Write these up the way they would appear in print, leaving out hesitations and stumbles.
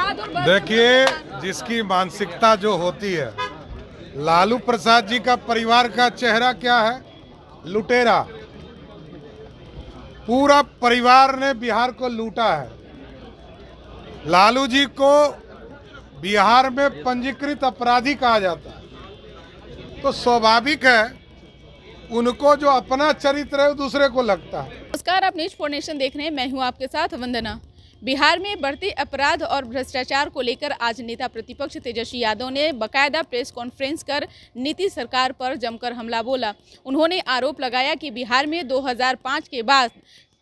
देखिए, जिसकी मानसिकता जो होती है, लालू प्रसाद जी का परिवार का चेहरा क्या है? लुटेरा। पूरा परिवार ने बिहार को लूटा है। लालू जी को बिहार में पंजीकृत अपराधी कहा जाता है, तो स्वाभाविक है उनको जो अपना चरित्र है वो दूसरे को लगता है। नमस्कार, आप न्यूज 4 नेशन देख रहे हैं। मैं हूं आपके साथ वंदना। बिहार में बढ़ते अपराध और भ्रष्टाचार को लेकर आज नेता प्रतिपक्ष तेजस्वी यादव ने बकायदा प्रेस कॉन्फ्रेंस कर नीतीश सरकार पर जमकर हमला बोला। उन्होंने आरोप लगाया कि बिहार में 2005 के बाद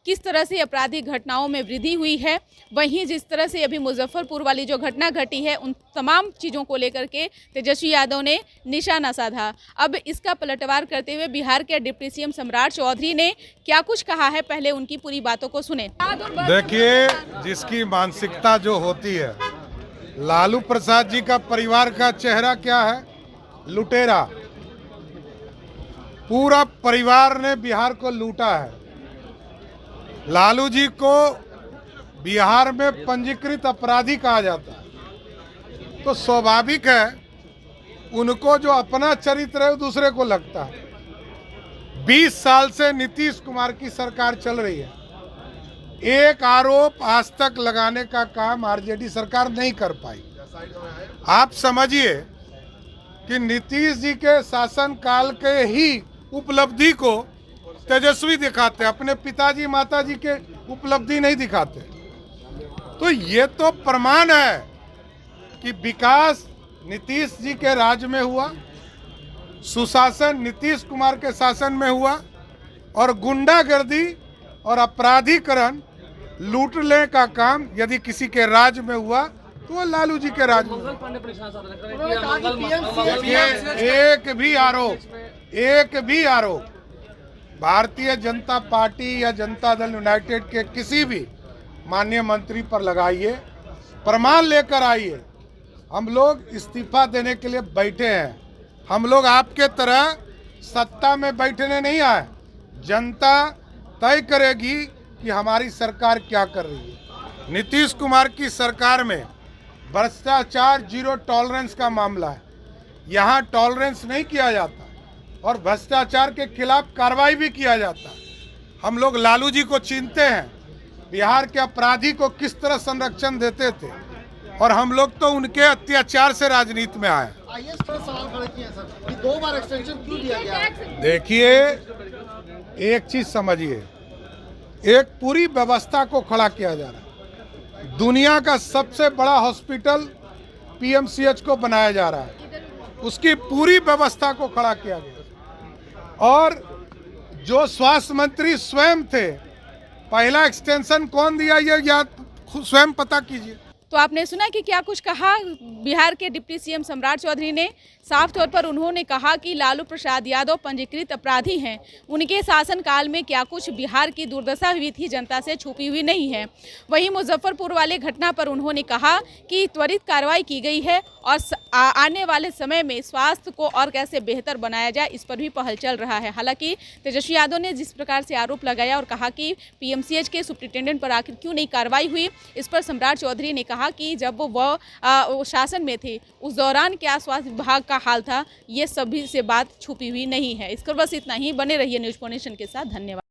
किस तरह से आपराधिक घटनाओं में वृद्धि हुई है, वहीं जिस तरह से अभी मुजफ्फरपुर वाली जो घटना घटी है उन तमाम चीज़ों को लेकर के तेजस्वी यादव ने निशाना साधा। अब इसका पलटवार करते हुए बिहार के डिप्टी सीएम सम्राट चौधरी ने क्या कुछ कहा है, पहले उनकी पूरी बातों को सुने। देखिए, जिसकी मानसिकता जो होती है, लालू प्रसाद जी का परिवार का चेहरा क्या है? लुटेरा। पूरा परिवार ने बिहार को लूटा है। लालू जी को बिहार में पंजीकृत अपराधी कहा जाता है, तो स्वाभाविक है उनको जो अपना चरित्र है वो दूसरे को लगता है। 20 साल से नीतीश कुमार की सरकार चल रही है। एक आरोप आज तक लगाने का काम आरजेडी सरकार नहीं कर पाई। आप समझिए कि नीतीश जी के शासनकाल के ही उपलब्धि को तेजस्वी दिखाते, अपने पिताजी माताजी के उपलब्धि नहीं दिखाते। तो ये तो प्रमाण है कि विकास नीतीश जी के राज में हुआ, सुशासन नीतीश कुमार के शासन में हुआ, और गुंडागर्दी और अपराधीकरण लूटने का काम यदि किसी के राज में हुआ तो वो लालू जी के राज में। एक भी आरोप भारतीय जनता पार्टी या जनता दल यूनाइटेड के किसी भी माननीय मंत्री पर लगाइए, प्रमाण लेकर आइए। हम लोग इस्तीफा देने के लिए बैठे हैं। हम लोग आपके तरह सत्ता में बैठने नहीं आए। जनता तय करेगी कि हमारी सरकार क्या कर रही है। नीतीश कुमार की सरकार में भ्रष्टाचार जीरो टॉलरेंस का मामला है। यहाँ टॉलरेंस नहीं किया जाता और भ्रष्टाचार के खिलाफ कार्रवाई भी किया जाता है। हम लोग लालू जी को चिन्हते हैं, बिहार के अपराधी को किस तरह संरक्षण देते थे, और हम लोग तो उनके अत्याचार से राजनीति में आए। सवाल खड़े किए सर कि 2 बार एक्सटेंशन क्यों दिया गया? देखिए, एक चीज समझिए, एक पूरी व्यवस्था को खड़ा किया जा रहा है। दुनिया का सबसे बड़ा हॉस्पिटल पीएमसीएच को बनाया जा रहा है, उसकी पूरी व्यवस्था को खड़ा किया गया। और जो स्वास्थ्य मंत्री स्वयं थे, पहला एक्सटेंशन कौन दिया ये याद स्वयं पता कीजिए। तो आपने सुना कि क्या कुछ कहा बिहार के डिप्टी सीएम सम्राट चौधरी ने। साफ तौर पर उन्होंने कहा कि लालू प्रसाद यादव पंजीकृत अपराधी हैं। उनके शासनकाल में क्या कुछ बिहार की दुर्दशा हुई थी जनता से छुपी हुई नहीं है। वहीं मुजफ्फरपुर वाले घटना पर उन्होंने कहा कि त्वरित कार्रवाई की गई है और आने वाले समय में स्वास्थ्य को और कैसे बेहतर बनाया जाए इस पर भी पहल चल रहा है। हालांकि तेजस्वी यादव ने जिस प्रकार से आरोप लगाया और कहा कि पीएमसीएच के सुप्रिंटेंडेंट पर आखिर क्यों नहीं कार्रवाई हुई, इस पर सम्राट चौधरी ने कहा कि जब वो शासन में थे उस दौरान क्या स्वास्थ्य विभाग का हाल था, ये सभी से बात छुपी हुई नहीं है। इसको बस इतना ही। बने रहिए न्यूज 4 नेशन के साथ। धन्यवाद।